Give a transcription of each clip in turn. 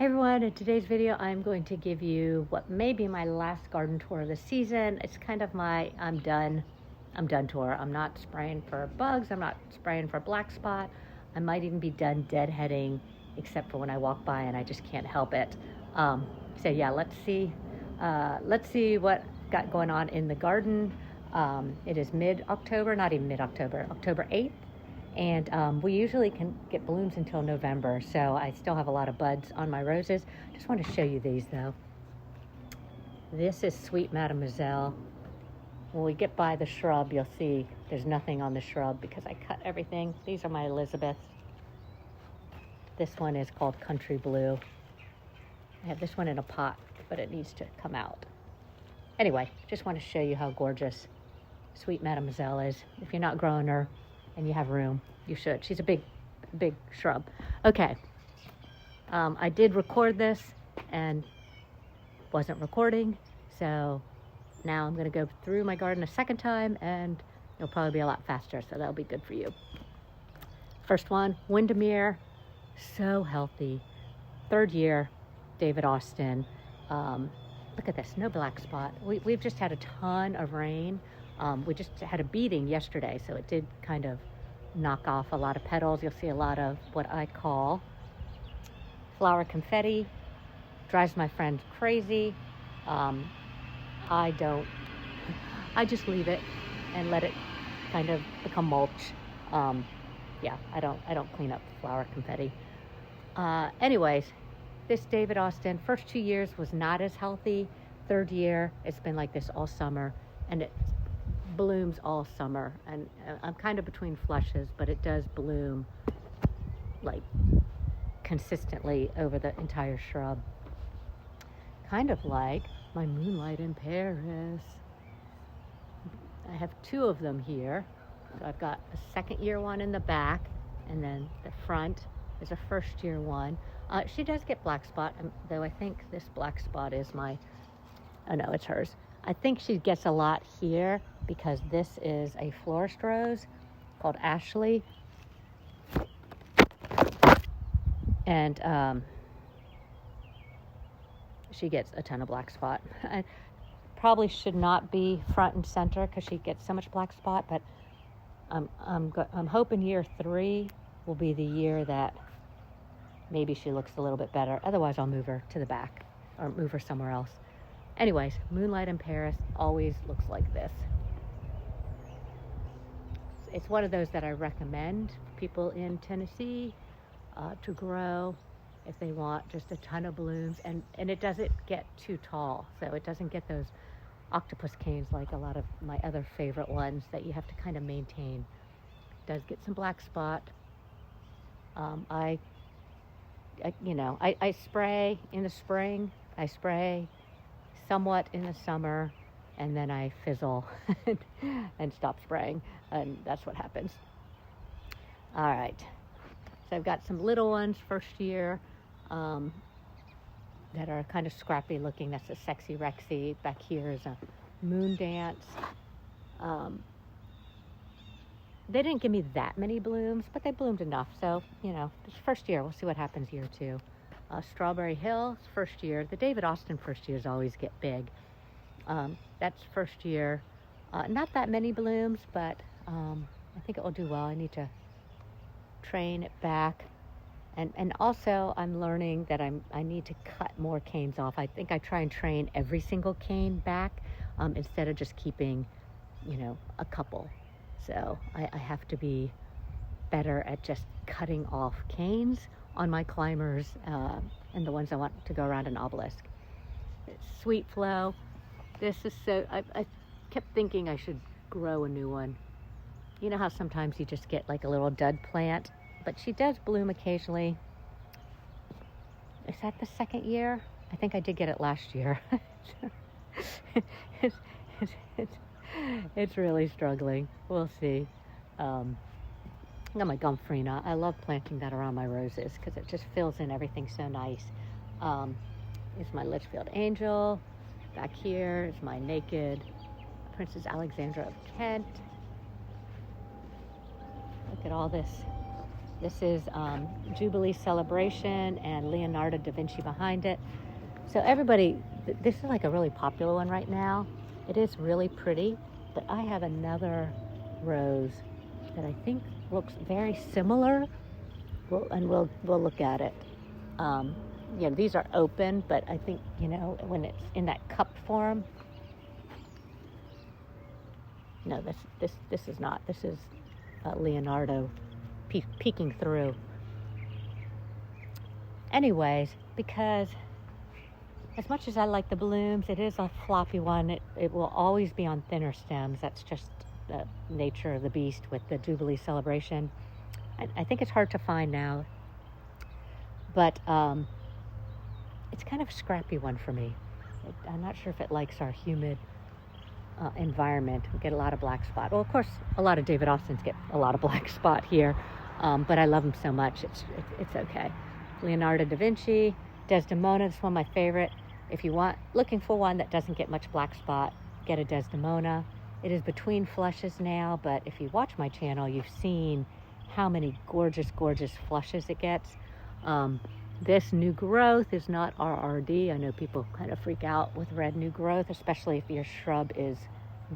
Hey everyone, in today's video I'm going to give you what may be my last garden tour of the season. It's kind of my I'm done tour. I'm not spraying for bugs, I'm not spraying for black spot. I might even be done deadheading, except for when I walk by and I just can't help it. So yeah, let's see what got going on in the garden. It is mid-October, not even mid-October, October 8th. And we usually can get blooms until November, so I still have a lot of buds on my roses. Just want to show you these though. This is Sweet Mademoiselle. When we get by the shrub, you'll see there's nothing on the shrub because I cut everything. These are my Elizabeths. This one is called Country Blue. I have this one in a pot, but it needs to come out. Anyway, just want to show you how gorgeous Sweet Mademoiselle is. If you're not growing her, and you have room, you should. She's a big shrub. Okay, I did record this and wasn't recording, so now I'm gonna go through my garden a second time and it'll probably be a lot faster, so that'll be good for you. First one, Windermere, so healthy. Third year, David Austin. Look at this, no black spot. We've just had a ton of rain. We just had a beating yesterday, so it did kind of knock off a lot of petals. You'll see a lot of what I call flower confetti. Drives my friend crazy. I just leave it and let it kind of become mulch. Yeah, I don't clean up flower confetti. Anyways, this David Austin, first 2 years was not as healthy. Third year, it's been like this all summer, and it blooms all summer, and I'm kind of between flushes, but it does bloom like consistently over the entire shrub, kind of like my Moonlight in Paris. I have two of them here, so I've got a second year one in the back, and then the front is a first year one. She does get black spot, though I think this black spot is my, oh no, it's hers. I think she gets a lot here because this is a Florist rose called Ashley. And she gets a ton of black spot. I probably should not be front and center because she gets so much black spot, but I'm hoping year 3 will be the year that maybe she looks a little bit better. Otherwise, I'll move her to the back or move her somewhere else. Anyways, Moonlight in Paris always looks like this. It's one of those that I recommend people in Tennessee to grow if they want just a ton of blooms, and it doesn't get too tall, so it doesn't get those octopus canes like a lot of my other favorite ones that you have to kind of maintain. It does get some black spot. I spray in the spring, I spray somewhat in the summer, and then I fizzle and stop spraying, and that's what happens. All right, so I've got some little ones first year that are kind of scrappy looking. That's a Sexy Rexy. Back here is a Moon Dance. They didn't give me that many blooms, but they bloomed enough, so this first year, we'll see what happens year 2. Strawberry Hill, first year. The David Austin first years always get big. That's first year. Not that many blooms, but I think it will do well. I need to train it back. And also, I'm learning that I need to cut more canes off. I think I try and train every single cane back instead of just keeping, a couple. So I have to be better at just cutting off canes on my climbers and the ones I want to go around an obelisk. Sweet Flow. This is so, I kept thinking I should grow a new one. You know how sometimes you just get like a little dud plant, but she does bloom occasionally. Is that the second year? I think I did get it last year. It's really struggling. We'll see. I got my Gomphrena. I love planting that around my roses because it just fills in everything so nice. It's my Litchfield Angel. Back here is my Naked Princess Alexandra of Kent. Look at all this This is Jubilee Celebration and Leonardo da Vinci behind it. So everybody, this is like a really popular one right now. It is really pretty, but I have another rose that I think looks very similar. We'll look at it. These are open, but I think, when it's in that cup form. No, this is not. This is Leonardo peeking through. Anyways, because as much as I like the blooms, it is a floppy one. It will always be on thinner stems. That's just the nature of the beast with the Jubilee Celebration. I think it's hard to find now, but it's kind of a scrappy one for me. I'm not sure if it likes our humid environment. We get a lot of black spot. Well, of course, a lot of David Austins get a lot of black spot here, but I love them so much. It's okay. Leonardo da Vinci, Desdemona. This is one of my favorite. If you looking for one that doesn't get much black spot, get a Desdemona. It is between flushes now, but if you watch my channel, you've seen how many gorgeous flushes it gets. This new growth is not RRD. I know people kind of freak out with red new growth, especially if your shrub is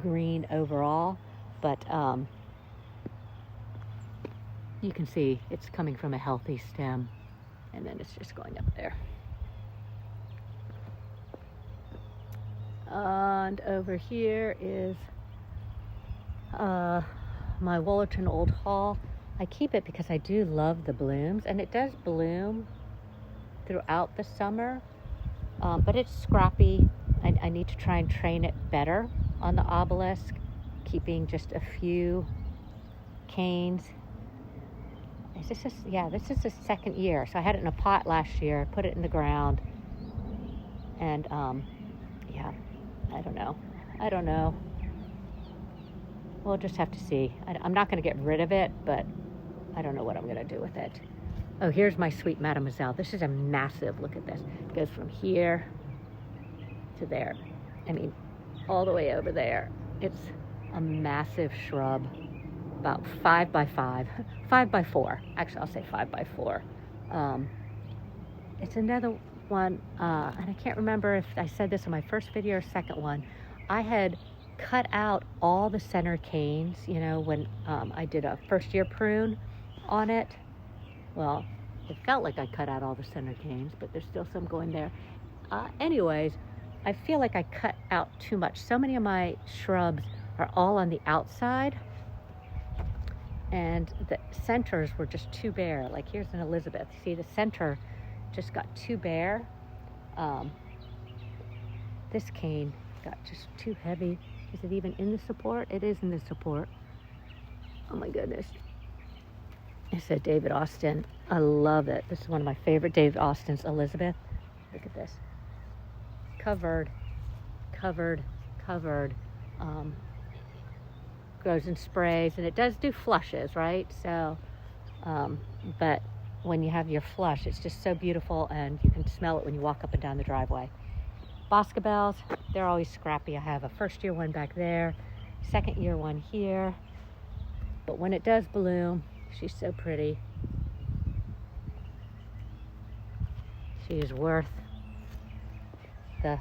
green overall, but you can see it's coming from a healthy stem, and then it's just going up there. And over here is my Wollerton Old Hall. I keep it because I do love the blooms, and it does bloom throughout the summer, but it's scrappy. I need to try and train it better on the obelisk, keeping just a few canes. This is the second year. So I had it in a pot last year, put it in the ground, and I don't know. We'll just have to see. I'm not going to get rid of it, but I don't know what I'm going to do with it. Oh, here's my sweet Mademoiselle. This is a massive, look at this. It goes from here to there. I mean, all the way over there. It's a massive shrub, about 5 by 5, 5 by 4. Actually, I'll say 5 by 4. It's another one, and I can't remember if I said this in my first video or second one. I had cut out all the center canes, when I did a first year prune on it. Well, it felt like I cut out all the center canes, but there's still some going there. Anyways, I feel like I cut out too much. So many of my shrubs are all on the outside, and the centers were just too bare. Like here's an Elizabeth. See, the center just got too bare. This cane got just too heavy. Is it even in the support? It is in the support. Oh my goodness. It's a David Austin. I love it. This is one of my favorite David Austins, Elizabeth. Look at this. Covered. Grows in sprays, and it does do flushes, right? So, but when you have your flush, it's just so beautiful, and you can smell it when you walk up and down the driveway. Boscabels, they're always scrappy. I have a first year one back there, second year one here. But when it does bloom, she's so pretty. She is worth the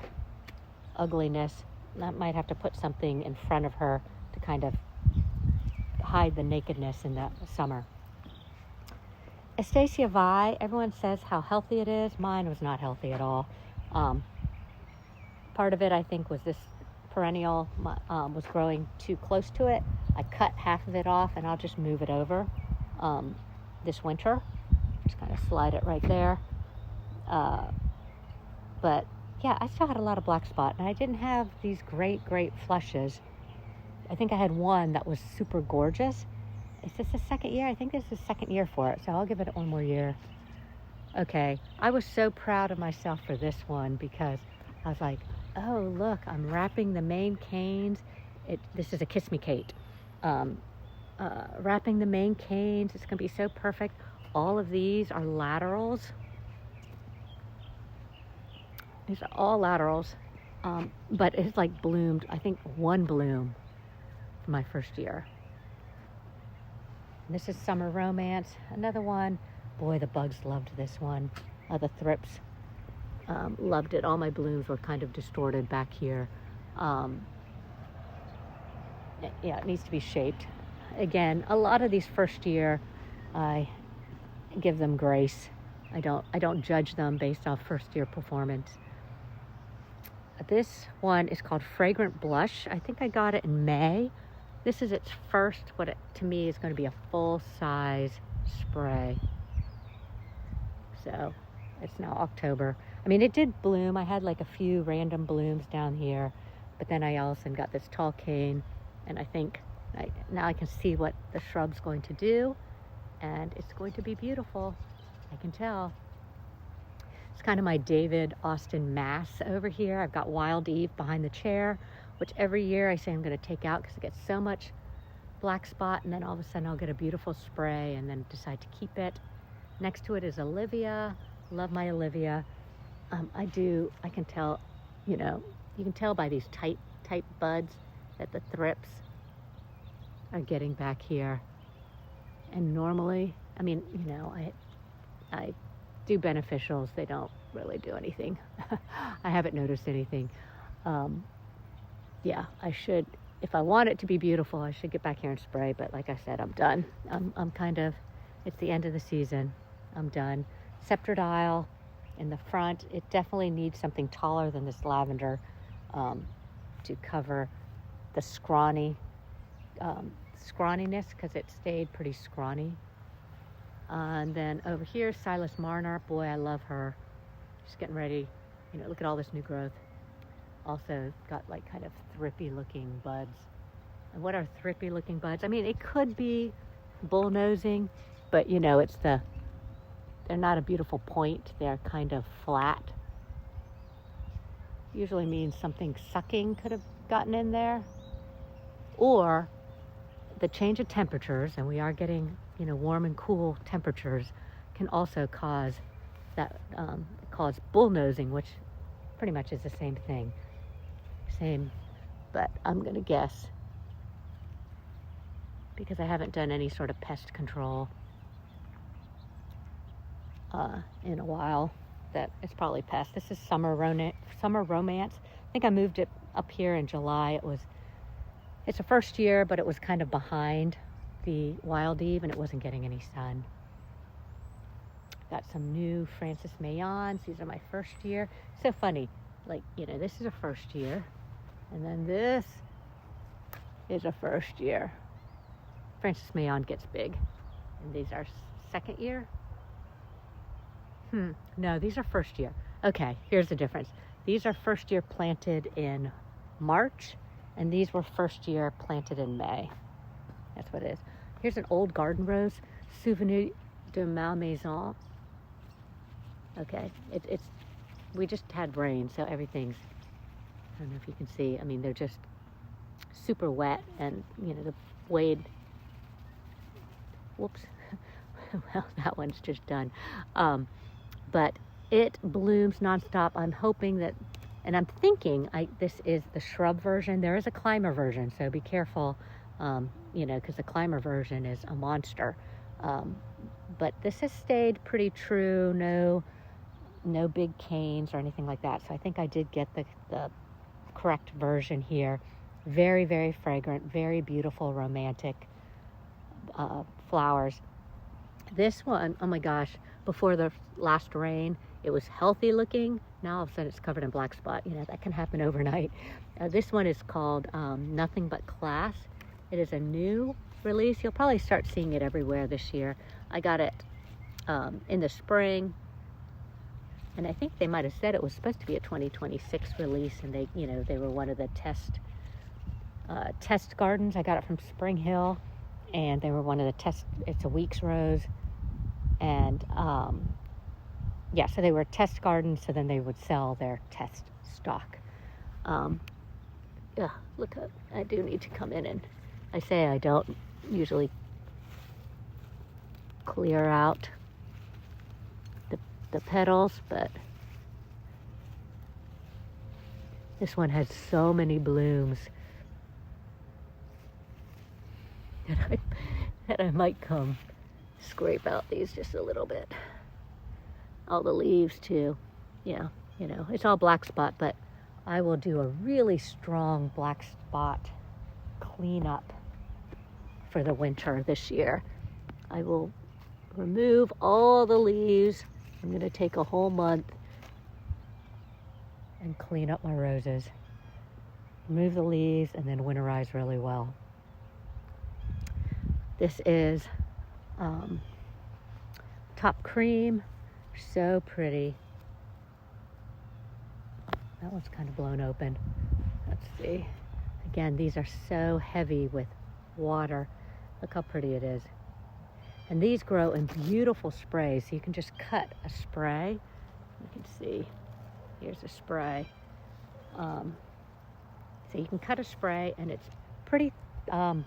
ugliness. I might have to put something in front of her to kind of hide the nakedness in the summer. Astacia Vi, everyone says how healthy it is. Mine was not healthy at all. Part of it, I think, was this perennial was growing too close to it. I cut half of it off, and I'll just move it over this winter. Just kind of slide it right there. But yeah, I still had a lot of black spot, and I didn't have these great flushes. I think I had one that was super gorgeous. Is this the second year? I think this is the second year for it, so I'll give it one more year. Okay, I was so proud of myself for this one because I was like, oh, look, I'm wrapping the main canes. This is a Kiss Me Kate. Wrapping the main canes. It's going to be so perfect. All of these are laterals. These are all laterals. But it's like bloomed, I think one bloom for my first year. And this is Summer Romance, another one. Boy, the bugs loved this one. The thrips loved it. All my blooms were kind of distorted back here. Yeah, it needs to be shaped. Again, a lot of these first year, I give them grace. I don't judge them based off first year performance. This one is called Fragrant Blush. I think I got it in May. This is its first, to me is going to be a full-size spray. So it's now October. I mean, it did bloom. I had like a few random blooms down here, but then I also got this tall cane, and I think now I can see what the shrub's going to do, and it's going to be beautiful. I can tell. It's kind of my David Austin mass over here. I've got Wild Eve behind the chair, which every year I say I'm going to take out because it gets so much black spot, and then all of a sudden I'll get a beautiful spray and then decide to keep it. Next to it is Olivia. Love my Olivia. I can tell, you can tell by these tight buds that the thrips are getting back here. And normally, I mean, I do beneficials. They don't really do anything. I haven't noticed anything. Yeah, I should, if I want it to be beautiful, I should get back here and spray. But like I said, I'm done. I'm kind of, it's the end of the season. I'm done. Scepter dial in the front. It definitely needs something taller than this lavender to cover the scrawniness, because it stayed pretty scrawny. And then over here, Silas Marner. Boy, I love her. She's getting ready. Look at all this new growth. Also got like kind of thrippy looking buds. And what are thrippy looking buds? I mean, it could be bullnosing, but they're not a beautiful point. They're kind of flat. Usually means something sucking could have gotten in there. Or the change of temperatures, and we are getting, warm and cool temperatures, can also cause bullnosing, which pretty much is the same thing. But I'm going to guess, because I haven't done any sort of pest control in a while, that it's probably pest. This is Summer Romance. I think I moved it up here in July. It's a first year, but it was kind of behind the Wild Eve, and it wasn't getting any sun. Got some new Francis Mayons. These are my first year. So funny. This is a first year, and then this is a first year. Francis Mayon gets big. And these are second year? No, these are first year. Okay, here's the difference. These are first year planted in March, and these were first year planted in May. That's what it is. Here's an old garden rose, Souvenir de Malmaison. Okay, we just had rain, so everything's, I don't know if you can see, I mean, they're just super wet, and the blade, whoops, well, that one's just done. But it blooms nonstop. I'm hoping that, and I'm thinking this is the shrub version. There is a climber version, so be careful, because the climber version is a monster. But this has stayed pretty true. No big canes or anything like that. So I think I did get the correct version here. Very, very fragrant, very beautiful, romantic flowers. This one, oh my gosh, before the last rain, it was healthy looking. Now all of a sudden it's covered in black spot. That can happen overnight. This one is called Nothing But Class. It is a new release. You'll probably start seeing it everywhere this year. I got it in the spring, and I think they might have said it was supposed to be a 2026 release, and they were one of the test gardens. I got it from Spring Hill, and they were one of the test. It's a week's rose, and so they were test gardens. So then they would sell their test stock. Look, I do need to come in, and I say I don't usually clear out the petals, but this one has so many blooms that I might come scrape out these just a little bit. All the leaves too. Yeah, you know, it's all black spot, but I will do a really strong black spot cleanup for the winter this year. I will remove all the leaves. I'm going to take a whole month and clean up my roses. Remove the leaves and then winterize really well. This is top cream. So pretty. That one's kind of blown open. Let's see. Again, these are so heavy with water. Look how pretty it is. And these grow in beautiful sprays. So you can just cut a spray. You can see, here's a spray. So you can cut a spray and it's pretty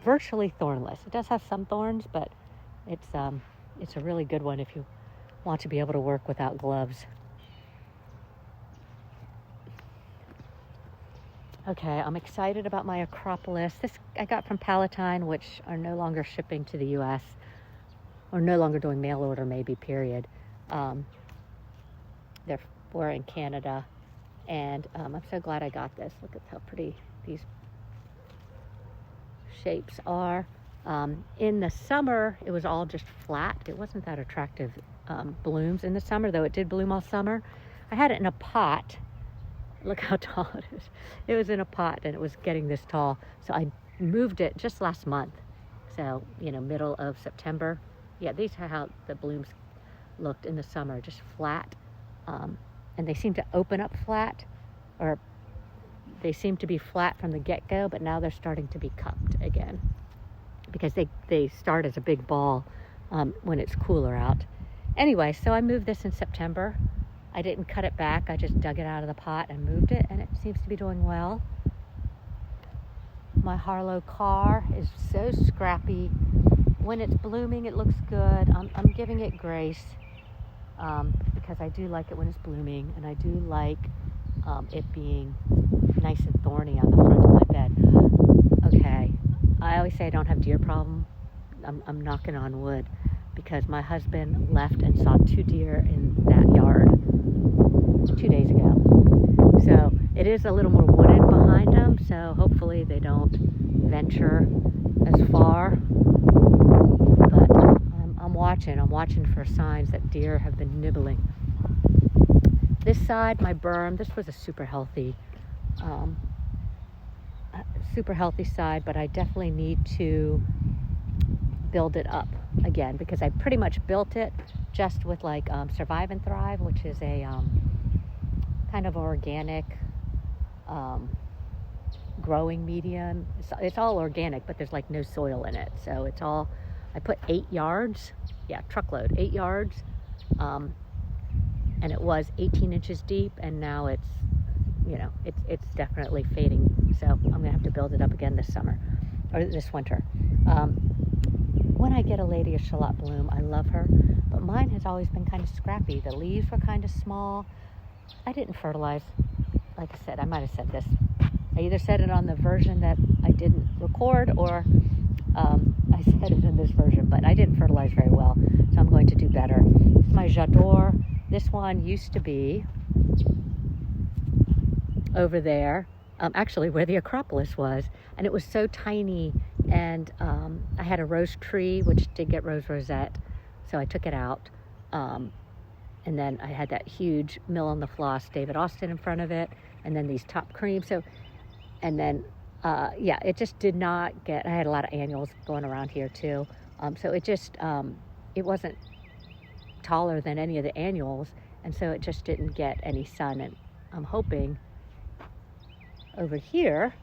virtually thornless. It does have some thorns, but it's a really good one if you want to be able to work without gloves. Okay, I'm excited about my Acropolis. This I got from Palatine, which are no longer shipping to the U.S. or no longer doing mail order, maybe, period. We're in Canada, and I'm so glad I got this. Look at how pretty these shapes are. In the summer, it was all just flat. It wasn't that attractive blooms in the summer, though it did bloom all summer. I had it in a pot. Look how tall it is. It was in a pot and it was getting this tall. So I moved it just last month. So, you know, middle of September. Yeah, these are how the blooms looked in the summer, just flat. And they seem to open up flat, or they seem to be flat from the get-go, but now they're starting to be cupped again because they start as a big ball when it's cooler out. Anyway, so I moved this in September. I didn't cut it back. I just dug it out of the pot and moved it, and it seems to be doing well. My Harlow car is so scrappy. When it's blooming, it looks good. I'm giving it grace because I do like it when it's blooming, and I do like it being nice and thorny on the front of my bed. Okay, I always say I don't have deer problem. I'm knocking on wood because my husband left and saw 2 deer in that yard 2 days ago. So it is a little more wooded behind them, so hopefully they don't venture as far. But I'm watching for signs that deer have been nibbling. This side, my berm, this was a super healthy side, but I definitely need to build it up again because I pretty much built it just with like Survive and Thrive, which is a kind of organic growing medium. It's all organic, but there's like no soil in it. So it's all, I put 8 yards, truckload, 8 yards. And it was 18 inches deep, and now it's, you know, it's definitely fading. So I'm gonna have to build it up again this summer, or this winter. When I get a Lady of Shallot bloom, I love her, but mine has always been kind of scrappy. The leaves were kind of small. I didn't fertilize. Like I said, I might have said this. I either said it on the version that I didn't record, or I said it in this version, but I didn't fertilize very well, so I'm going to do better. It's my J'adore. This one used to be over there, actually where the Acropolis was, and it was so tiny, and I had a rose tree which did get rose rosette, so I took it out, and then I had that huge Mill on the Floss David Austin in front of it, and then these top cream. So, and then it just did not get, I had a lot of annuals going around here too, so it just it wasn't taller than any of the annuals, and so it just didn't get any sun. And I'm hoping over here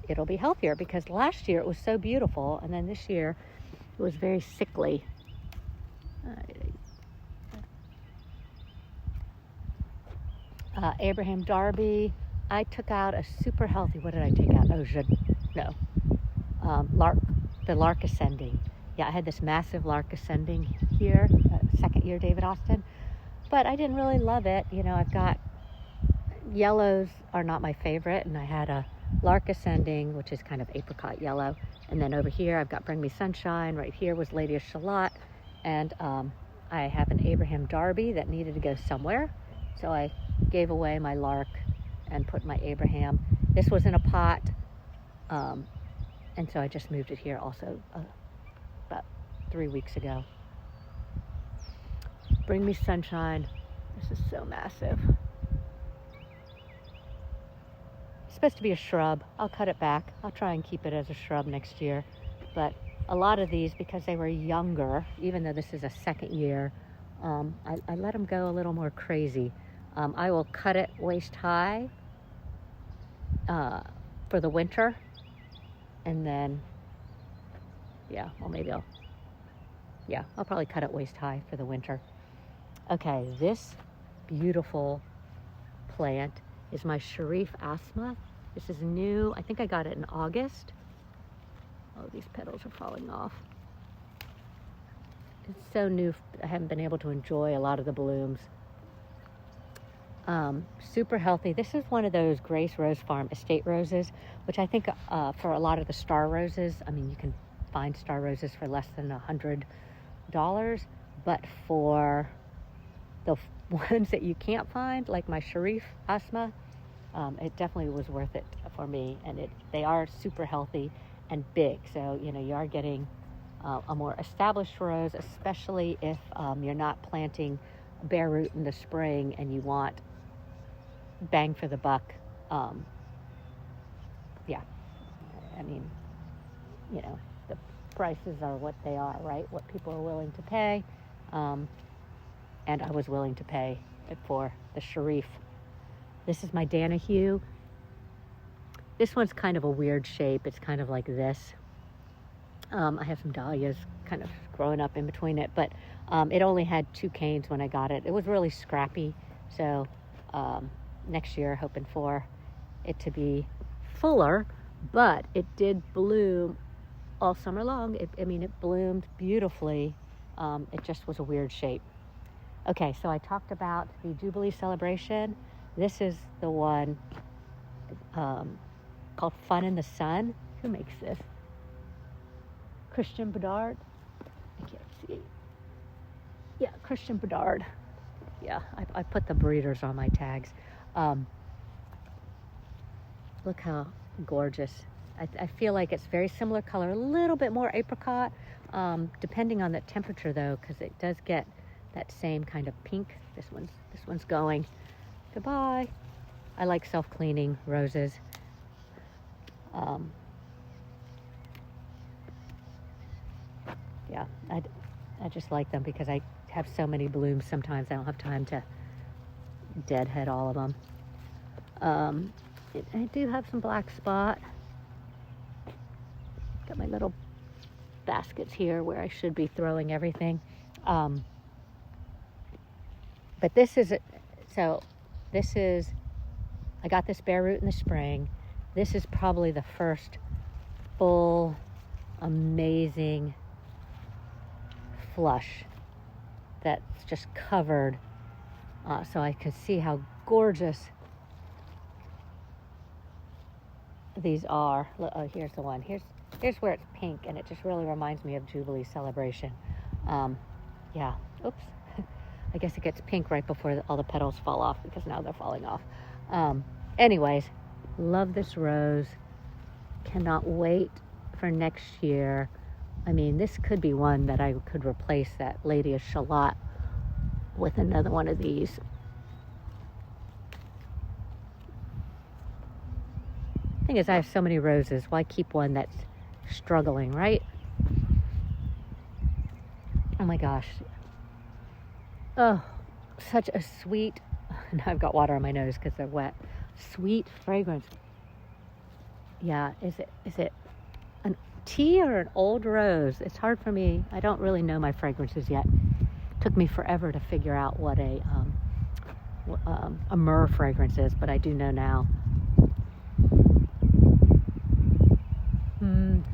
it'll be healthier, because last year it was so beautiful, and then this year it was very sickly. Abraham Darby, I took out a super healthy, what did I take out? The Lark Ascending. Yeah, I had this massive Lark Ascending here, second year David Austin, but I didn't really love it. You know, I've got, yellows are not my favorite, and I had a Lark Ascending, which is kind of apricot yellow, And then over here, I've got Bring Me Sunshine. Right here was Lady of Shalott. And I have an Abraham Darby that needed to go somewhere. So I gave away my lark and put my Abraham. This was in a pot. And so I just moved it here also about 3 weeks ago. Bring Me Sunshine. This is so massive. It's supposed to be a shrub. I'll cut it back. I'll try and keep it as a shrub next year. But a lot of these, because they were younger, even though this is a second year, I let them go a little more crazy. I will cut it waist high for the winter. And then, I'll probably cut it waist high for the winter. Okay, this beautiful plant is my Sharif Asthma. This is new. I think I got it in August. Oh, these petals are falling off. It's so new. I haven't been able to enjoy a lot of the blooms. Super healthy. This is one of those Grace Rose Farm estate roses, which I think for a lot of the star roses, I mean, you can find star roses for less than $100, but for the ones that you can't find, like my Sharif Asthma, it definitely was worth it for me. And they are super healthy and big, so you are getting a more established rose, especially if you're not planting bare root in the spring and you want bang for the buck. I mean, the prices are what they are, right? What people are willing to pay. And I was willing to pay it for the Sharif. This is my Danahue. This one's kind of a weird shape. It's kind of like this. I have some dahlias kind of growing up in between it, but it only had 2 canes when I got it. It was really scrappy. So next year, hoping for it to be fuller, but it did bloom all summer long. It bloomed beautifully. It just was a weird shape. Okay, so I talked about the Jubilee celebration. This is the one called Fun in the Sun. Who makes this? Christian Bedard. I can't see. Yeah, Christian Bedard. Yeah, I put the breeders on my tags. Look how gorgeous. I feel like it's very similar color, a little bit more apricot, depending on the temperature though, because it does get that same kind of pink. This one's going. Goodbye. I like self-cleaning roses. I just like them because I have so many blooms. Sometimes I don't have time to deadhead all of them. I do have some black spot. Got my little baskets here where I should be throwing everything. But this is, I got this bare root in the spring. This is probably the first full, amazing flush that's just covered. So I can see how gorgeous these are. Oh, here's the one. Here's where it's pink, and it just really reminds me of Jubilee celebration. Oops. I guess it gets pink right before all the petals fall off, because now they're falling off. Anyways, love this rose. Cannot wait for next year. I mean, this could be one that I could replace that Lady of Shalott with another one of these. Thing is, I have so many roses. Why keep one that's struggling, right? Oh my gosh. Oh, such a sweet, now I've got water on my nose because they're wet. Sweet fragrance. Yeah, is it an tea or an old rose? It's hard for me. I don't really know my fragrances yet. It took me forever to figure out what a myrrh fragrance is, but I do know now.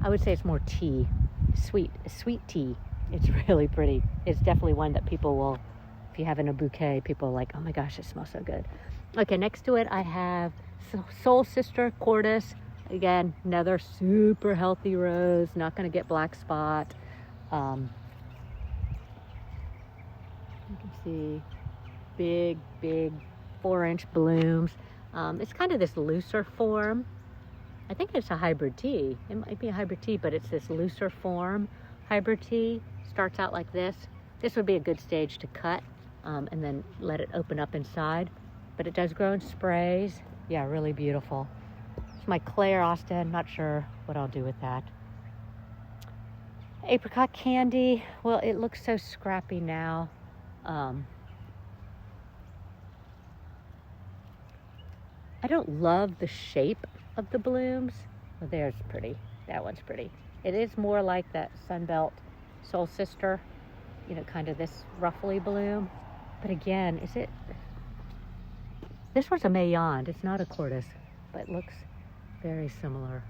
I would say it's more tea, sweet tea. It's really pretty. It's definitely one that people will, if you have in a bouquet, people are like, oh my gosh, it smells so good. Okay, next to it I have Soul Sister Cordis. Again, another super healthy rose, not going to get black spot. You can see big, big 4-inch blooms. It's kind of this looser form. I think it's a hybrid tea. It might be a hybrid tea, but it's this looser form hybrid tea. Starts out like this. This would be a good stage to cut and then let it open up inside. But it does grow in sprays. Yeah, really beautiful. It's my Claire Austin. Not sure what I'll do with that. Apricot candy. Well, it looks so scrappy now. I don't love the shape of the blooms. Well, there's pretty. That one's pretty. It is more like that Sunbelt Soul Sister, you know, kind of this ruffly bloom. But again, is it? This one's a Mayond. It's not a Cortis, but it looks very similar.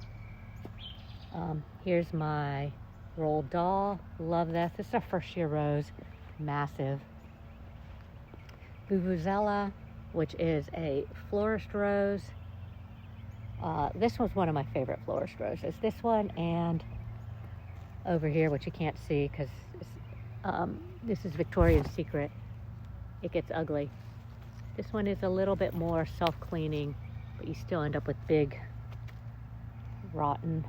Here's my Roald Dahl. Love this. This is a first-year rose. Massive. Vuvuzela, which is a Florist rose. This one's one of my favorite Florist roses. This one and over here, which you can't see because this is Victoria's Secret. It gets ugly. This one is a little bit more self-cleaning, but you still end up with big, rotten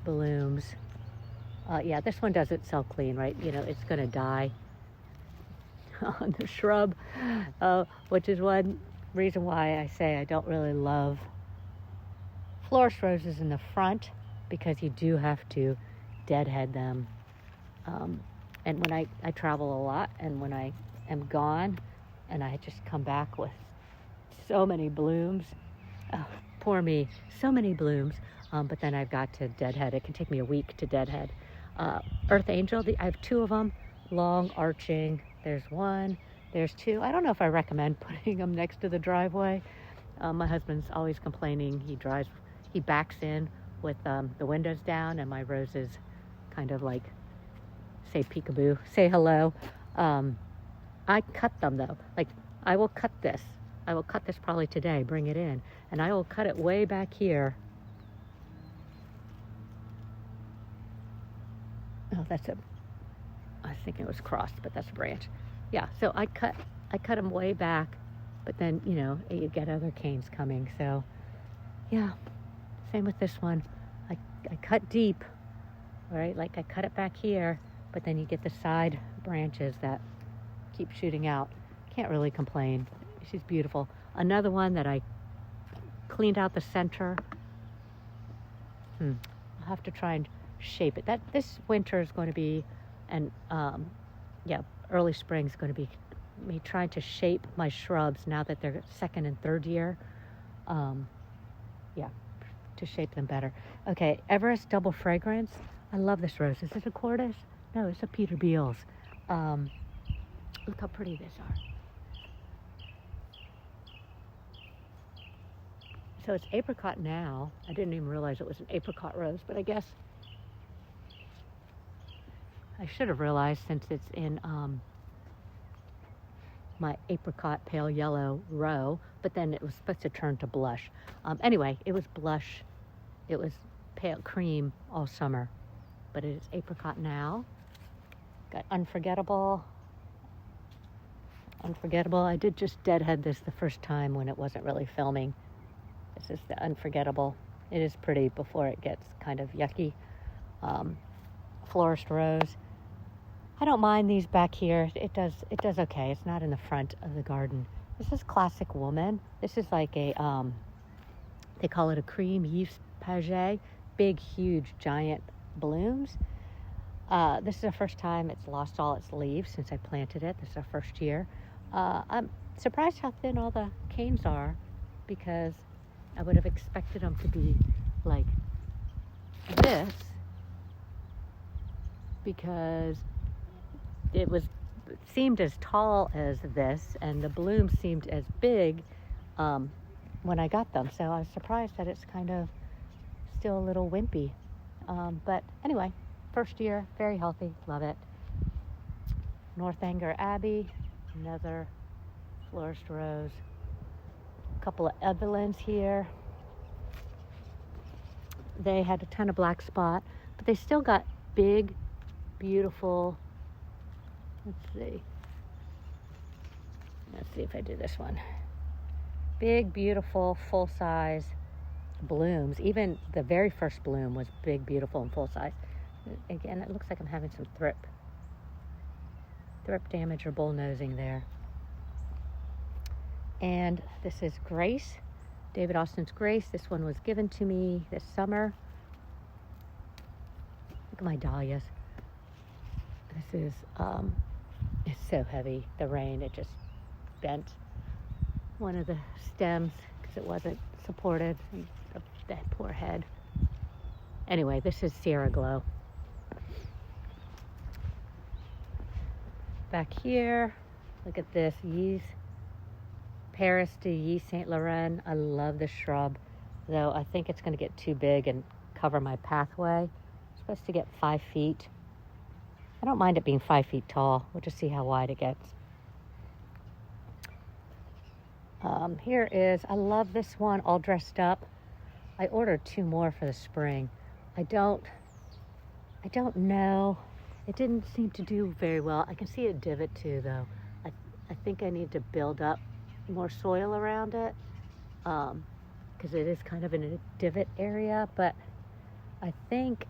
blooms. Yeah, this one doesn't self-clean, right? You know, it's going to die on the shrub, which is one reason why I say I don't really love Florist roses in the front, because you do have to deadhead them. And when I travel a lot, and when I am gone and I just come back with so many blooms, oh, poor me, so many blooms, but then I've got to deadhead. It can take me a week to deadhead. Earth Angel, I have 2 of them, long arching. There's 1, there's 2. I don't know if I recommend putting them next to the driveway. My husband's always complaining. He backs in with the windows down, and my roses kind of like say peekaboo, say hello. I cut them though. Like, I will cut this. I will cut this probably today, bring it in, and I will cut it way back here. Oh, I think it was crossed, but that's a branch. Yeah, so I cut them way back, but then, you know, you get other canes coming. So, yeah, same with this one. I cut deep, right? Like, I cut it back here, but then you get the side branches that keep shooting out. Can't really complain. She's beautiful. Another one that I cleaned out the center. I'll have to try and shape it. This winter is going to be, and early spring is going to be me trying to shape my shrubs now that they're 2nd and 3rd year. To shape them better. Okay, Everest Double Fragrance. I love this rose. Is it a Cortis? No, it's a Peterbilt. Look how pretty these are. So it's apricot now. I didn't even realize it was an apricot rose, but I guess I should have realized since it's in my apricot pale yellow row, but then it was supposed to turn to blush. Anyway, it was blush. It was pale cream all summer, but it is apricot now. Got Unforgettable. I did just deadhead this the first time when it wasn't really filming. This is the Unforgettable. It is pretty before it gets kind of yucky. Florist rose. I don't mind these back here. It does okay. It's not in the front of the garden. This is Classic Woman. This is like a, they call it a cream Yves Paget. Big, huge, giant blooms. This is the first time it's lost all its leaves since I planted it. This is our first year. I'm surprised how thin all the canes are, because I would have expected them to be like this, because it seemed as tall as this, and the bloom seemed as big when I got them. So I was surprised that it's kind of still a little wimpy. But anyway, first year, very healthy, love it. Northanger Abbey, another Florist rose. A couple of Evelyns here. they had a ton of black spot, but they still got big, beautiful, let's see if I do this one. Big, beautiful, full-size blooms. Even the very first bloom was big, beautiful, and full-size. Again, it looks like I'm having some thrip damage or bullnosing there. And this is Grace, David Austin's Grace. This one was given to me this summer. Look at my dahlias. This is, it's so heavy. The rain, it just bent one of the stems because it wasn't supported. That poor head. Anyway, this is Sierra Glow. Back here, look at this Yeast Paris de Yeast Saint Laurent. I love this shrub, though I think it's going to get too big and cover my pathway. It's supposed to get 5 feet. I don't mind it being 5 feet tall. We'll just see how wide it gets. Here is, I love this one, all dressed up. I ordered 2 more for the spring. I don't know. It didn't seem to do very well. I can see a divot too, though. I think I need to build up more soil around it because it is kind of in a divot area. But I think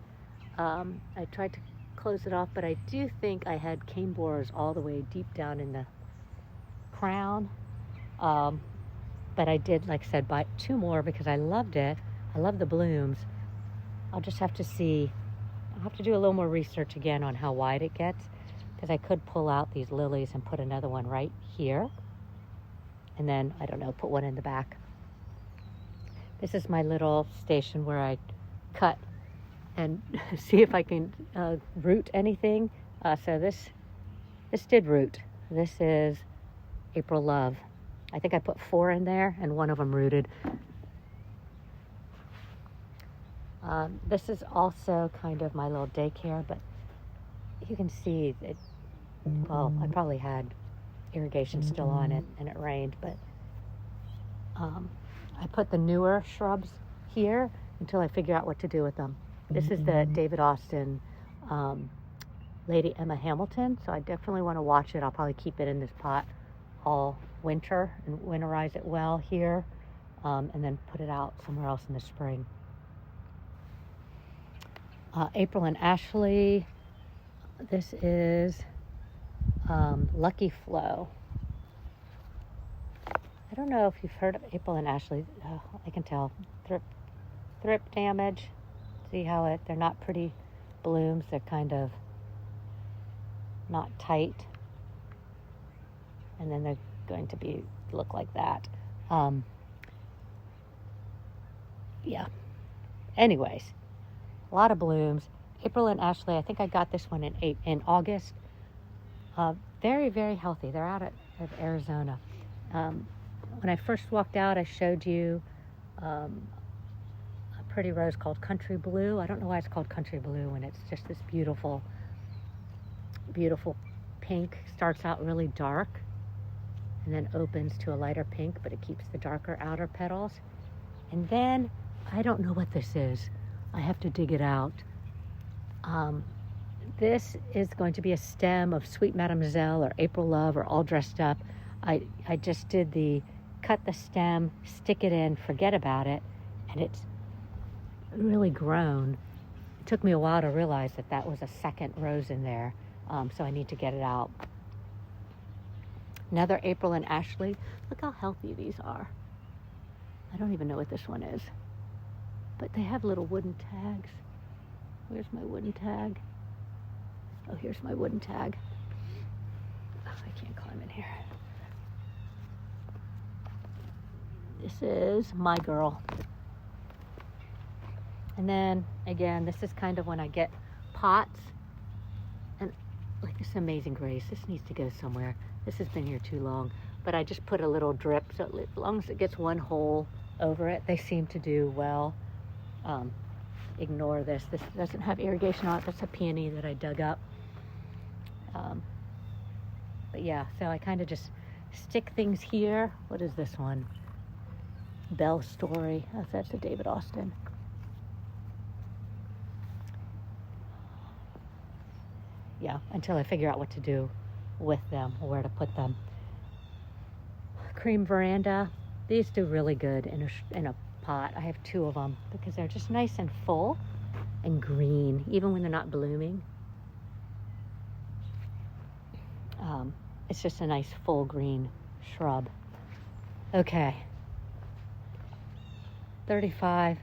I tried to close it off, but I do think I had cane borers all the way deep down in the crown. But I did, like I said, buy 2 more because I loved it. I love the blooms. I'll just have to see. I'll have to do a little more research again on how wide it gets because I could pull out these lilies and put another one right here. And then, I don't know, put one in the back. This is my little station where I cut and see if I can root anything. So this did root. This is April Love. I think I put 4 in there and 1 of them rooted. This is also kind of my little daycare, but you can see that, well, I probably had irrigation still on it and it rained, but I put the newer shrubs here until I figure out what to do with them. This is the David Austin Lady Emma Hamilton, so I definitely want to watch it. I'll probably keep it in this pot all winter and winterize it well here, and then put it out somewhere else in the spring. April and Ashley. This is Lucky Flow. I don't know if you've heard of April and Ashley. I can tell. Thrip damage. See how they're not pretty blooms. They're kind of not tight. And then they're going to look like that. Yeah. Anyways, a lot of blooms. April and Ashley, I think I got this one in August. Very, very healthy. They're out of Arizona. When I first walked out, I showed you a pretty rose called Country Blue. I don't know why it's called Country Blue when it's just this beautiful, beautiful pink. Starts out really dark and then opens to a lighter pink, but it keeps the darker outer petals. And then, I don't know what this is. I have to dig it out. This is going to be a stem of Sweet Mademoiselle or April Love or All Dressed Up. I just did cut the stem, stick it in, forget about it, and it's really grown. It took me a while to realize that was a second rose in there, so I need to get it out. Another April and Ashley. Look how healthy these are. I don't even know what this one is, but they have little wooden tags. Where's my wooden tag? Oh, here's my wooden tag. Oh, I can't climb in here. This is My Girl. And then, again, this is kind of when I get pots. And like this Amazing Grace, this needs to go somewhere. This has been here too long. But I just put a little drip, so as long as it gets one hole over it, they seem to do well. Ignore this. This doesn't have irrigation on it. That's a peony that I dug up. But yeah, so I kind of just stick things here. What is this one? Bell Story. Oh, that's a David Austin. yeah, until I figure out what to do with them, where to put them. Cream veranda. These do really good in a pot. I have 2 of them because they're just nice and full and green, even when they're not blooming. It's just a nice full green shrub. Okay, 35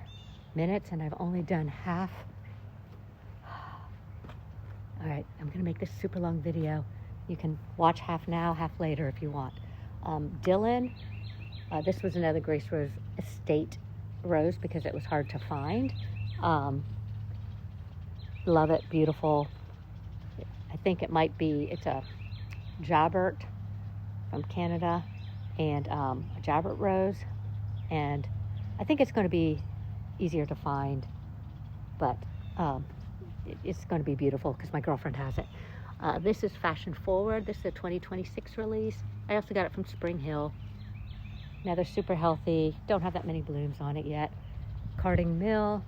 minutes and I've only done half. All right, I'm gonna make this super long video. You can watch half now, half later if you want. Dylan, this was another Grace Rose Estate rose because it was hard to find. Love it, beautiful. I think it's a Jabert from Canada, and a Jabert rose, and I think it's going to be easier to find, but it's going to be beautiful because my girlfriend has it. This is Fashion Forward. This is a 2026 release. I also got it from Spring Hill. Now they're super healthy. Don't have that many blooms on it yet. Carding Mill.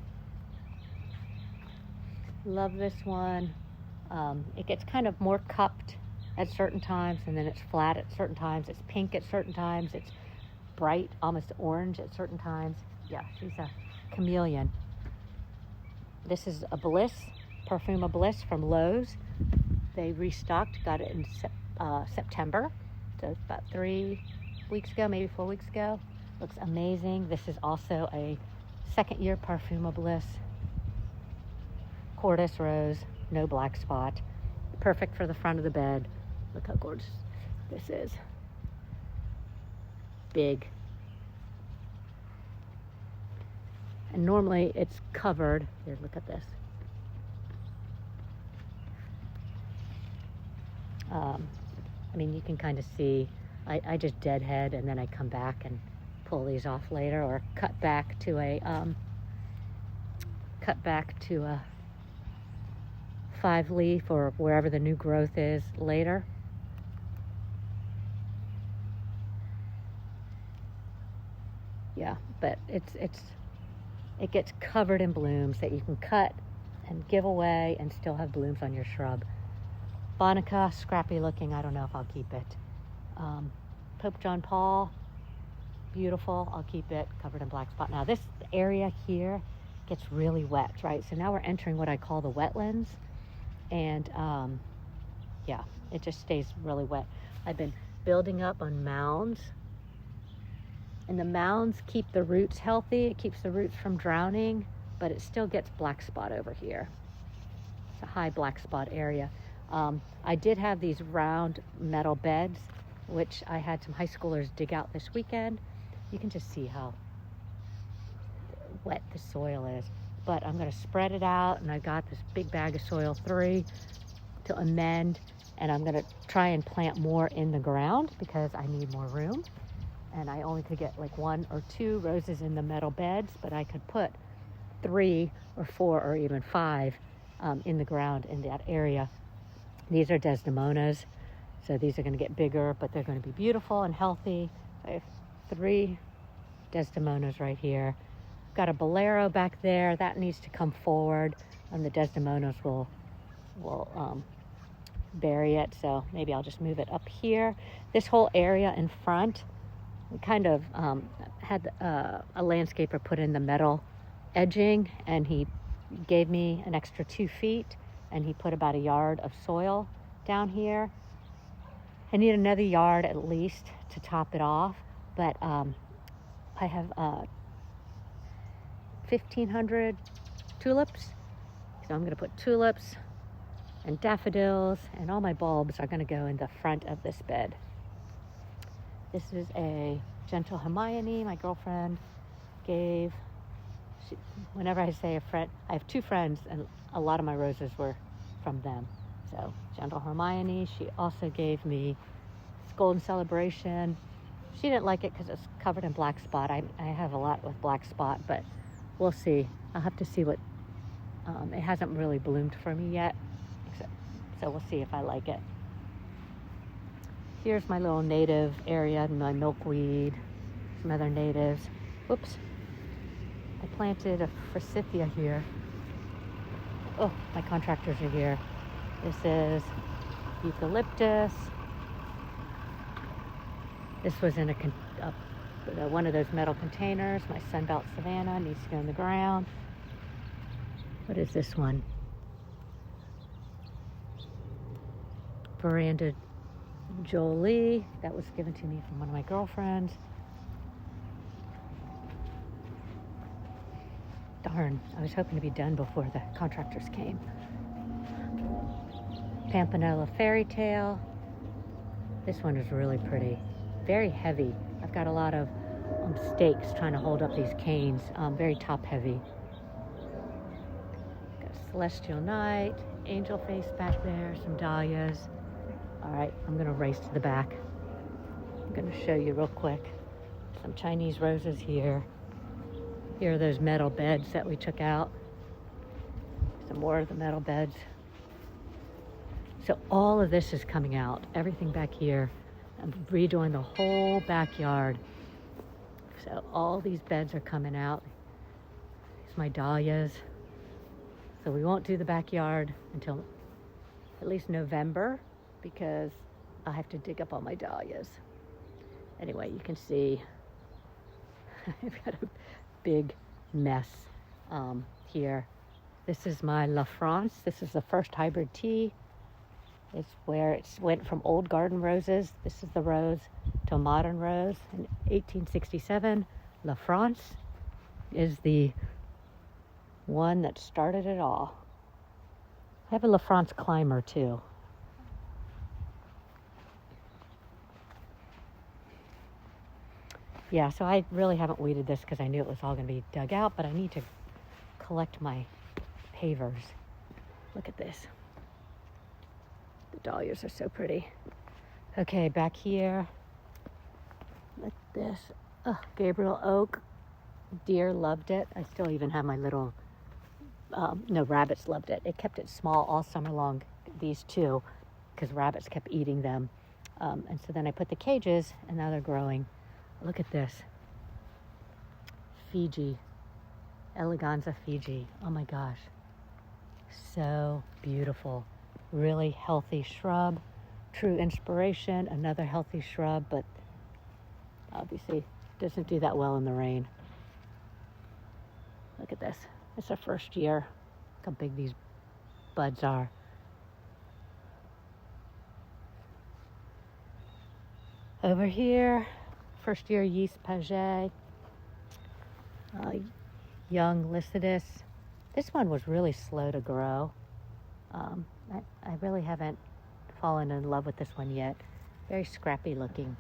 Love this one. It gets kind of more cupped at certain times, and then it's flat at certain times. It's pink at certain times. It's bright, almost orange at certain times. Yeah, she's a chameleon. This is a Bliss, Perfuma Bliss from Lowe's. They restocked, got it in September, so about 3 weeks ago, maybe 4 weeks ago. Looks amazing. This is also a 2nd year Perfuma Bliss. Cordis rose, no black spot. Perfect for the front of the bed. Look how gorgeous this is. Big. And normally it's covered. Here, look at this. I mean, you can kind of see, I just deadhead and then I come back and pull these off later, or cut back to a 5-leaf or wherever the new growth is later. Yeah, but it gets covered in blooms that you can cut and give away and still have blooms on your shrub. Bonica, scrappy looking. I don't know if I'll keep it. Pope John Paul, beautiful. I'll keep it, covered in black spot. Now this area here gets really wet, right? So now we're entering what I call the wetlands, and yeah, it just stays really wet. I've been building up on mounds, and the mounds keep the roots healthy. It keeps the roots from drowning, but it still gets black spot over here. It's a high black spot area. I did have these round metal beds, which I had some high schoolers dig out this weekend. You can just see how wet the soil is, but I'm going to spread it out, and I got this big bag of soil 3 to amend, and I'm going to try and plant more in the ground because I need more room, and I only could get like 1 or 2 roses in the metal beds, but I could put 3 or 4 or even 5 in the ground in that area. These are Desdemonas, so these are going to get bigger, but they're going to be beautiful and healthy. I have 3 Desdemonas right here. Got a bolero back there that needs to come forward, and the Desdemonas will bury it, so maybe I'll just move it up here. This whole area in front, we kind of had a landscaper put in the metal edging, and he gave me an extra 2 feet, and he put about a yard of soil down here. I need another yard at least to top it off, but I have 1,500 tulips, so I'm going to put tulips and daffodils, and all my bulbs are going to go in the front of this bed. This is a Gentle Hermione my girlfriend gave. Whenever I say a friend, I have 2 friends, and a lot of my roses were from them. So Gentle Hermione. She also gave me Golden Celebration. She didn't like it because it's covered in black spot. I have a lot with black spot, but we'll see. I'll have to see what, it hasn't really bloomed for me yet, so we'll see if I like it. Here's my little native area, my milkweed, some other natives. Whoops. I planted a forsythia here. Oh, my contractors are here. This is eucalyptus. This was in one of those metal containers. My Sunbelt Savannah needs to go in the ground. What is this one? Veranda Jolie. That was given to me from one of my girlfriends. Darn, I was hoping to be done before the contractors came. Pampanella Fairy Tale. This one is really pretty. Very heavy. I've got a lot of stakes trying to hold up these canes. Very top heavy. Got Celestial Night, Angel Face back there, some dahlias. All right, I'm gonna race to the back. I'm gonna show you real quick. Some Chinese roses here. Here are those metal beds that we took out. Some more of the metal beds. So all of this is coming out. Everything back here. I'm redoing the whole backyard. So all these beds are coming out. These are my dahlias. So we won't do the backyard until at least November because I have to dig up all my dahlias. Anyway, you can see I've got a big mess here. This is my La France. This is the first hybrid tea. It's where it went from old garden roses. This is the rose to a modern rose in 1867. La France is the one that started it all. I have a La France climber too. Yeah, so I really haven't weeded this because I knew it was all going to be dug out, but I need to collect my pavers. Look at this. The dahlias are so pretty. Okay, back here. Look at this. Oh, Gabriel Oak. Deer loved it. I still even have my little, rabbits loved it. It kept it small all summer long, these two, because rabbits kept eating them. And so then I put the cages, and now they're growing. Look at this. Fiji. Eleganza Fiji. Oh my gosh. So beautiful. Really healthy shrub. True inspiration. Another healthy shrub, but obviously doesn't do that well in the rain. Look at this. It's our first year. Look how big these buds are. Over here, first year yeast paget. Young Lycidas. This one was really slow to grow. I really haven't fallen in love with this one yet. Very scrappy looking.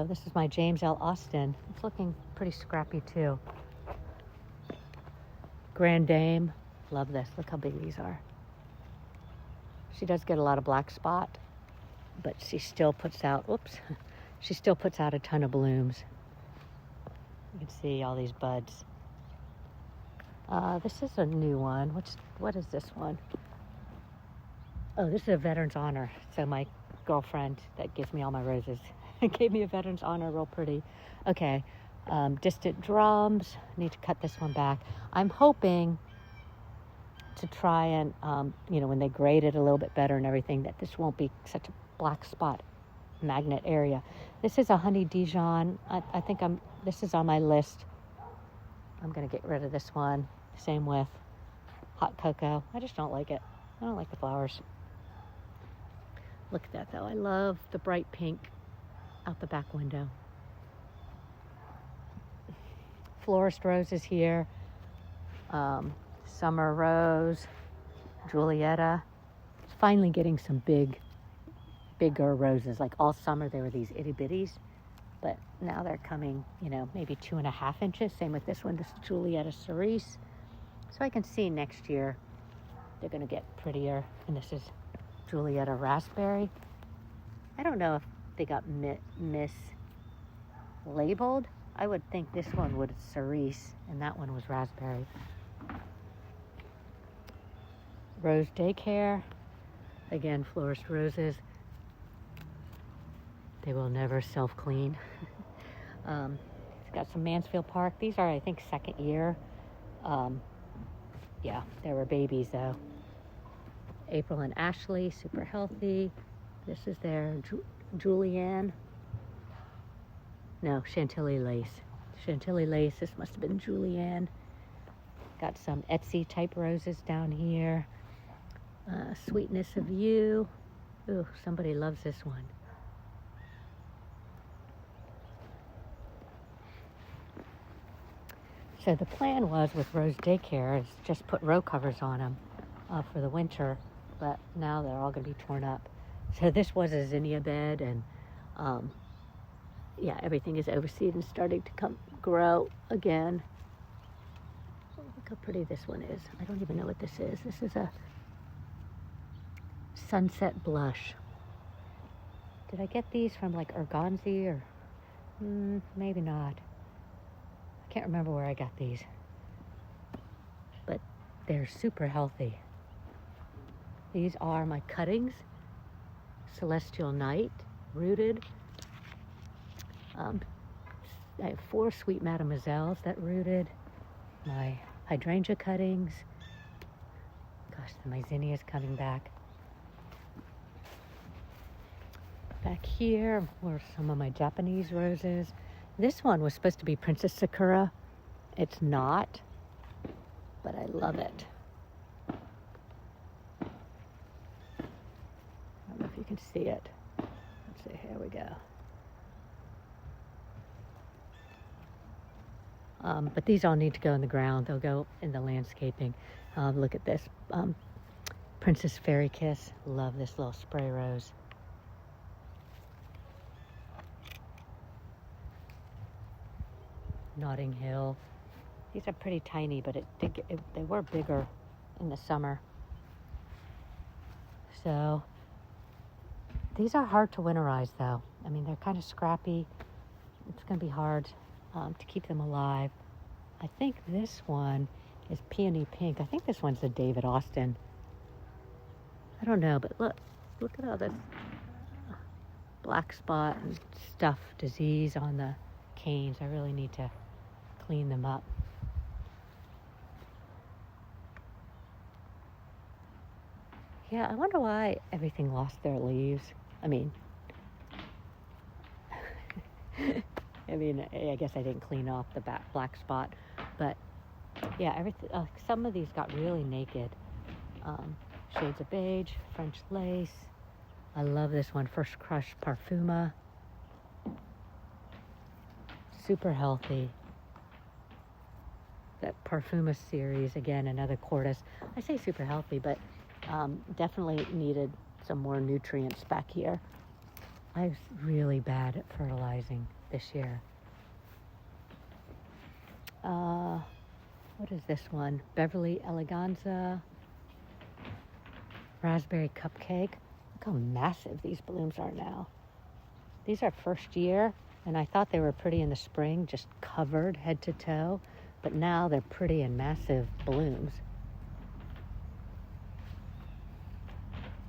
This is my James L. Austin. It's looking pretty scrappy too. Grand Dame. Love this. Look how big these are. She does get a lot of black spot, but she still puts out, she still puts out a ton of blooms. You can see all these buds. This is a new one. What is this one? Oh, this is a Veteran's Honor. So my girlfriend that gives me all my roses gave me a Veteran's Honor, real pretty. Okay, Distant Drums. Need to cut this one back. I'm hoping to try and, when they grade it a little bit better and everything, that this won't be such a black spot magnet area. This is a Honey Dijon. I think this is on my list. I'm going to get rid of this one. Same with Hot Cocoa. I just don't like it. I don't like the flowers. Look at that, though. I love the bright pink out the back window. Florist roses here. Summer Rose. Julietta. Finally getting some bigger roses. Like all summer they were these itty bitties. But now they're coming, maybe 2.5 inches. Same with this one. This is Julietta Cerise. So I can see next year they're going to get prettier. And this is Julietta Raspberry. I don't know if they got mislabeled. I would think this one was Cerise and that one was Raspberry. Rose Daycare. Again, Florist roses. They will never self-clean. It's got some Mansfield Park. These are, I think, second year. Yeah, they were babies though. April and Ashley, super healthy. This is their Julianne. No, Chantilly lace. Chantilly lace, this must have been Julianne. Got some Etsy type roses down here. Sweetness of You. Ooh, somebody loves this one. So the plan was with Rose Daycare is just put row covers on them for the winter, but now they're all going to be torn up. So this was a zinnia bed, and yeah, everything is overseed and starting to grow again. Look how pretty this one is. I don't even know what this is. This is a sunset blush. Did I get these from like Organzi or maybe not. I can't remember where I got these, but they're super healthy. These are my cuttings. Celestial Night, rooted. I have 4 Sweet Mademoiselles that rooted. My hydrangea cuttings. Gosh, my zinnia's coming back. Back here were some of my Japanese roses. This one was supposed to be Princess Sakura. It's not, but I love it. I don't know if you can see it. Let's see, here we go. But these all need to go in the ground. They'll go in the landscaping. Look at this. Princess Fairy Kiss. Love this little spray rose. Notting Hill. These are pretty tiny, but they were bigger in the summer. So these are hard to winterize though. I mean, they're kind of scrappy. It's going to be hard to keep them alive. I think this one is Peony Pink. I think this one's a David Austin. I don't know, but look at all this black spot and stuff, disease on the canes. I really need to clean them up. Yeah, I wonder why everything lost their leaves. I mean, I guess I didn't clean off the black spot, but yeah, everything. Some of these got really naked. Shades of Beige, French Lace. I love this one, First Crush Perfuma. Super healthy. That Perfuma series, again, another Cortis. I say super healthy, but definitely needed some more nutrients back here. I was really bad at fertilizing this year. What is this one? Beverly Eleganza. Raspberry Cupcake. Look how massive these blooms are now. These are first year, and I thought they were pretty in the spring, just covered head to toe, but now they're pretty in massive blooms.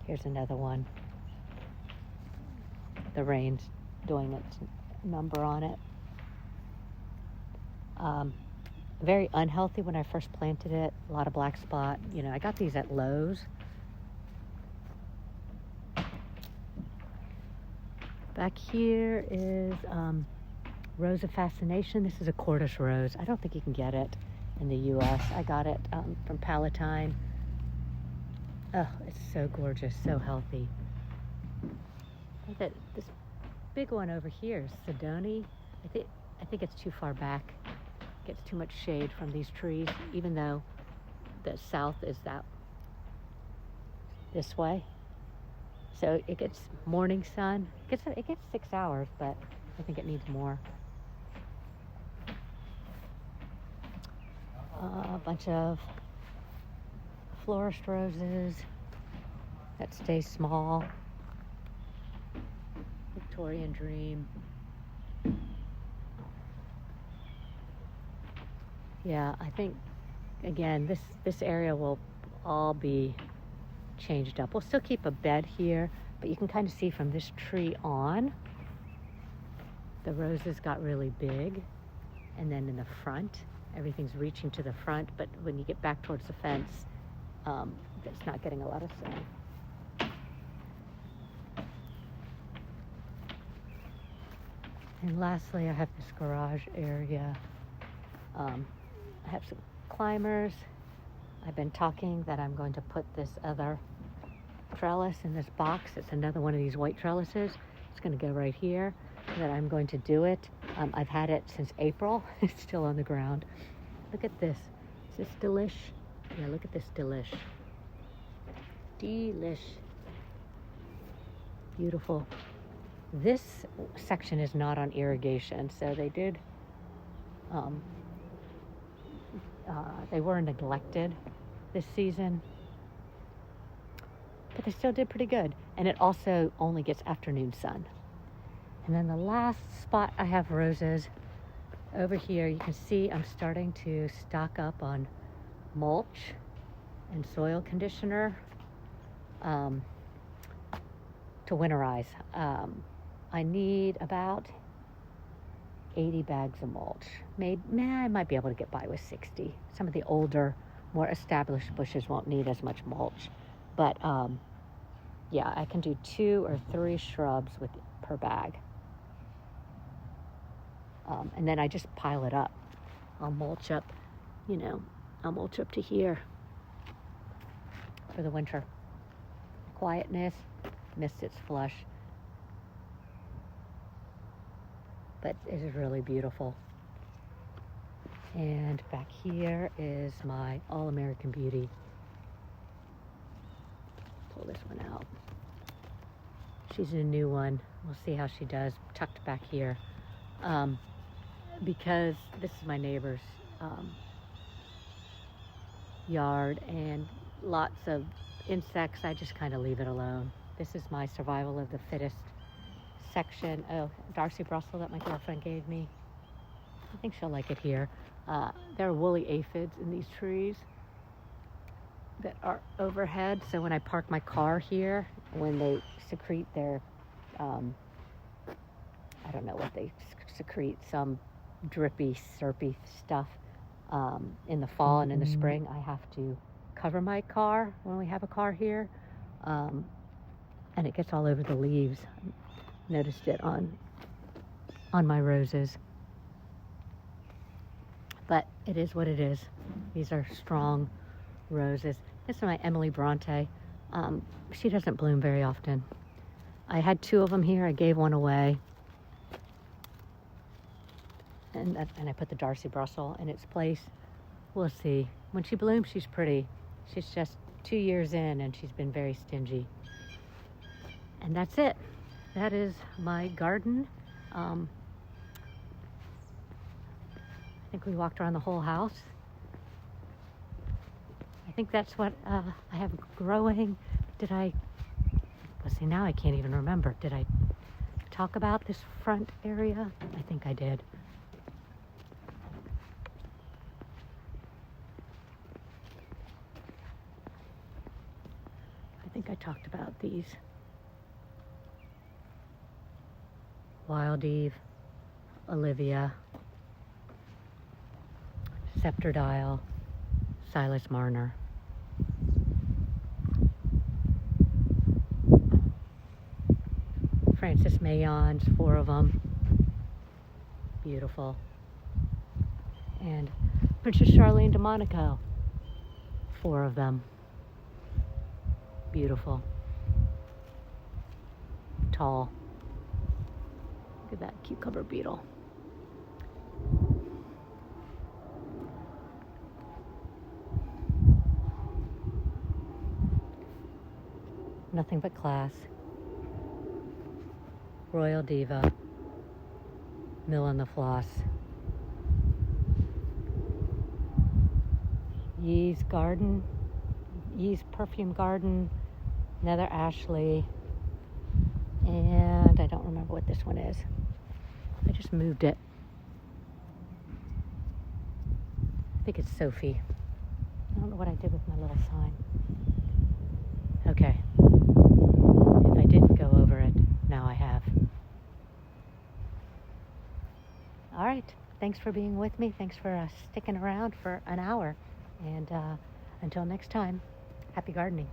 Here's another one. The rain's doing its number on it. Very unhealthy when I first planted it. A lot of black spot. You know, I got these at Lowe's. Back here is Rose of Fascination. This is a Cortis rose. I don't think you can get it in the U.S. I got it from Palatine. Oh, it's so gorgeous, so healthy. Look at this big one over here, Sedoni. I think it's too far back. Gets too much shade from these trees, even though the south is this way. So it gets morning sun. It gets 6 hours, but I think it needs more. A bunch of Florist roses that stay small. Victorian Dream. Yeah, I think, again, this area will all be changed up. We'll still keep a bed here, but you can kind of see from this tree on, the roses got really big, and then in the front, everything's reaching to the front, but when you get back towards the fence, it's not getting a lot of sun. And lastly, I have this garage area. I have some climbers. I've been talking that I'm going to put this other trellis in this box. It's another one of these white trellises. It's going to go right here. That I'm going to do it. I've had it since April. It's still on the ground. Look at this. Is this delish? Yeah, look at this delish. Delish. Beautiful. This section is not on irrigation, so they did, they were neglected this season, but they still did pretty good. And it also only gets afternoon sun. And then the last spot I have roses over here, you can see I'm starting to stock up on mulch and soil conditioner to winterize. I need about 80 bags of mulch. I might be able to get by with 60. Some of the older, more established bushes won't need as much mulch. But yeah, I can do 2 or 3 shrubs per bag. And then I just pile it up. I'll mulch up, I'll mulch up to here for the winter. Quietness, missed its flush. But it is really beautiful. And back here is my All-American Beauty. Pull this one out. She's a new one. We'll see how she does. Tucked back here. Because this is my neighbor's yard and lots of insects, I just kind of leave it alone. This is my survival of the fittest section. Oh, Darcy Brussels that my girlfriend gave me. I think she'll like it here. There are woolly aphids in these trees that are overhead, so when I park my car here, when they secrete their I don't know what they secrete, some drippy, syrupy stuff in the fall and in the spring. I have to cover my car when we have a car here, and it gets all over the leaves. I noticed it on my roses. But it is what it is. These are strong roses. This is my Emily Bronte. She doesn't bloom very often. I had 2 of them here. I gave one away. And I put the Darcy Brussels in its place. We'll see. When she blooms, she's pretty. She's just 2 years in, and she's been very stingy. And that's it. That is my garden. I think we walked around the whole house. I think that's what I have growing. See, now I can't even remember. Did I talk about this front area? I think I did. I think I talked about these. Wild Eve, Olivia, Scepter Dial, Silas Marner. Francis Mayons, 4 of them. Beautiful. And Princess Charlene de Monaco, 4 of them. Beautiful. Tall. Look at that cucumber beetle. Nothing but class. Royal Diva. Mill on the Floss. Yee's Garden. Yee's Perfume Garden. Nether Ashley. And I don't remember what this one is. I just moved it. I think it's Sophie. I don't know what I did with my little sign. Okay. If I didn't go over it, now I have. All right. Thank you. thanks for being with me. Thanks for sticking around for an hour. And until next time, happy gardening.